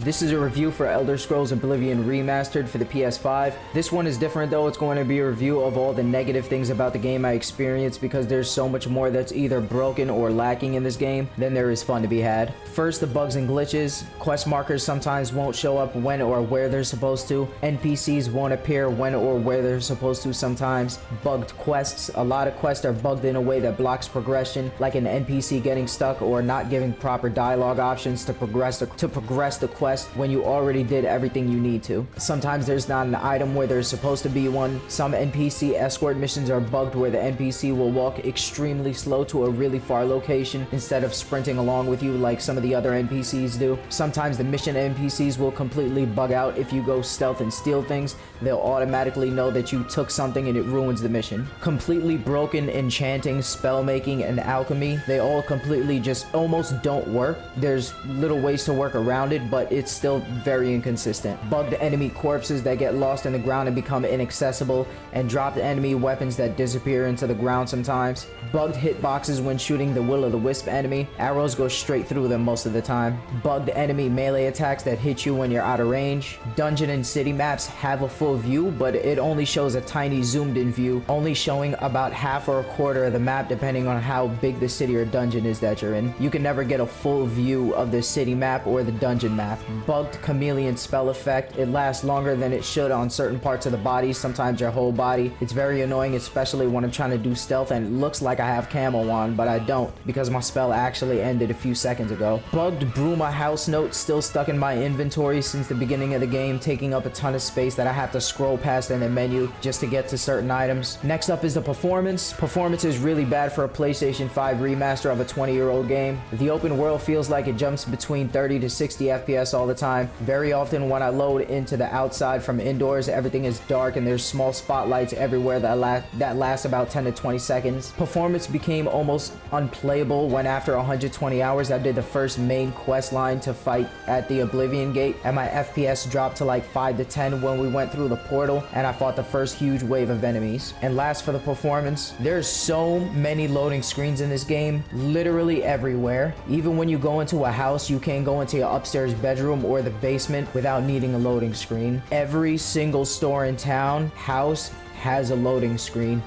This is a review for Elder Scrolls Oblivion Remastered for the PS5. This one is different though. It's going to be a review of all the negative things about the game I experienced because there's so much more that's either broken or lacking in this game than there is fun to be had. First, the bugs and glitches. Quest markers sometimes won't show up when or where they're supposed to. NPCs won't appear when or where they're supposed to sometimes. Bugged quests. A lot of quests are bugged in a way that blocks progression, like an NPC getting stuck or not giving proper dialogue options to progress the quest when you already did everything you need to. Sometimes there's not an item where there's supposed to be one. Some NPC escort missions are bugged where the NPC will walk extremely slow to a really far location instead of sprinting along with you like some of the other NPCs do. Sometimes the mission NPCs will completely bug out. If you go stealth and steal things, they'll automatically know that you took something and it ruins the mission. Completely broken enchanting, spell making, and alchemy. They all completely just almost don't work. There's little ways to work around it, but it's still very inconsistent. Bugged enemy corpses that get lost in the ground and become inaccessible, and dropped enemy weapons that disappear into the ground sometimes. Bugged hitboxes when shooting the will-o'-the-wisp enemy. Arrows go straight through them most of the time. Bugged enemy melee attacks that hit you when you're out of range. Dungeon and city maps have a full view, but it only shows a tiny zoomed in view, only showing about half or a quarter of the map depending on how big the city or dungeon is that you're in. You can never get a full view of the city map or the dungeon map. Bugged chameleon spell effect. It lasts longer than it should on certain parts of the body, sometimes your whole body. It's very annoying, especially when I'm trying to do stealth and it looks like I have camo on, but I don't because my spell actually ended a few seconds ago. Bugged Bruma house note still stuck in my inventory since the beginning of the game, taking up a ton of space that I have to scroll past in the menu just to get to certain items. Next up is the performance. Performance is really bad for a PlayStation 5 remaster of a 20-year-old game. The open world feels like it jumps between 30 to 60 FPS all the time. Very often when I load into the outside from indoors, everything is dark and there's small spotlights everywhere that last about 10 to 20 seconds. Performance became almost unplayable when after 120 hours I did the first main quest line to fight at the Oblivion gate, and my FPS dropped to like 5 to 10 when we went through the portal and I fought the first huge wave of enemies. And last, for the performance, there's so many loading screens in this game, literally everywhere. Even when you go into a house, you can't go into your upstairs bedroom or the basement without needing a loading screen. Every single store in town, house, has a loading screen.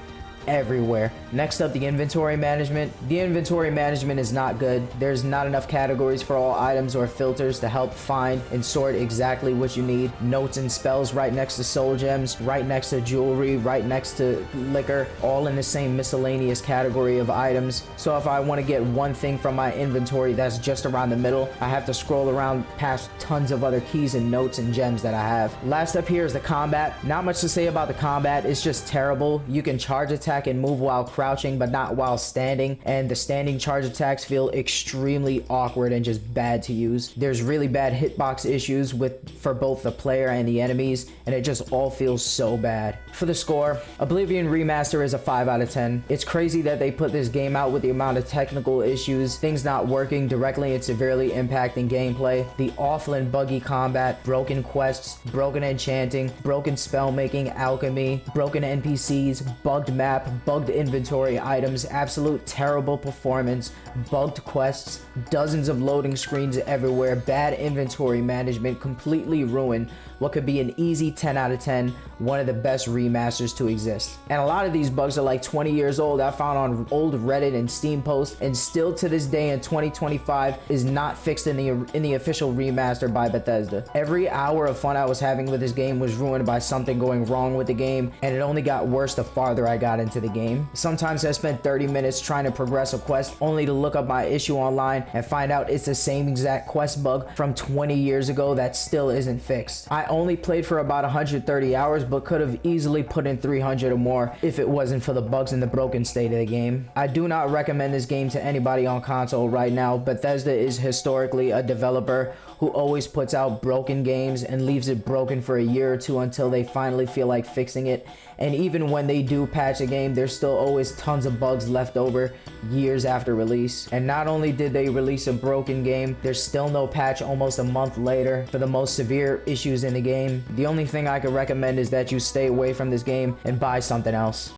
Everywhere. Next up, the inventory management. The inventory management is not good. There's not enough categories for all items or filters to help find and sort exactly what you need. Notes and spells right next to soul gems, right next to jewelry, right next to liquor, all in the same miscellaneous category of items. So if I want to get one thing from my inventory that's just around the middle, I have to scroll around past tons of other keys and notes and gems that I have. Last up here is the combat. Not much to say about the combat. It's just terrible. You can charge attack and move while crouching but not while standing, and the standing charge attacks feel extremely awkward and just bad to use. There's really bad hitbox issues for both the player and the enemies, and it just all feels so bad. For the score, Oblivion Remaster is a 5 out of 10. It's crazy that they put this game out with the amount of technical issues, things not working directly and severely impacting gameplay, the awful and buggy combat, broken quests, broken enchanting, broken spell making, alchemy, broken NPCs, bugged map, bugged inventory items, absolute terrible performance, bugged quests, dozens of loading screens everywhere, bad inventory management, completely ruined what could be an easy 10 out of 10, one of the best remasters to exist. And a lot of these bugs are like 20 years old. I found on old Reddit and Steam posts, and still to this day in 2025 is not fixed in the official remaster by Bethesda. Every hour of fun I was having with this game was ruined by something going wrong with the game, and it only got worse the farther I got into the game. Sometimes I spent 30 minutes trying to progress a quest only to look up my issue online and find out it's the same exact quest bug from 20 years ago that still isn't fixed. I only played for about 130 hours but could have easily put in 300 or more if it wasn't for the bugs and the broken state of the game. I do not recommend this game to anybody on console right now. Bethesda is historically a developer who always puts out broken games and leaves it broken for a year or two until they finally feel like fixing it. And even when they do patch a game, there's still always tons of bugs left over years after release. And not only did they release a broken game, there's still no patch almost a month later for the most severe issues in the game. The only thing I could recommend is that you stay away from this game and buy something else.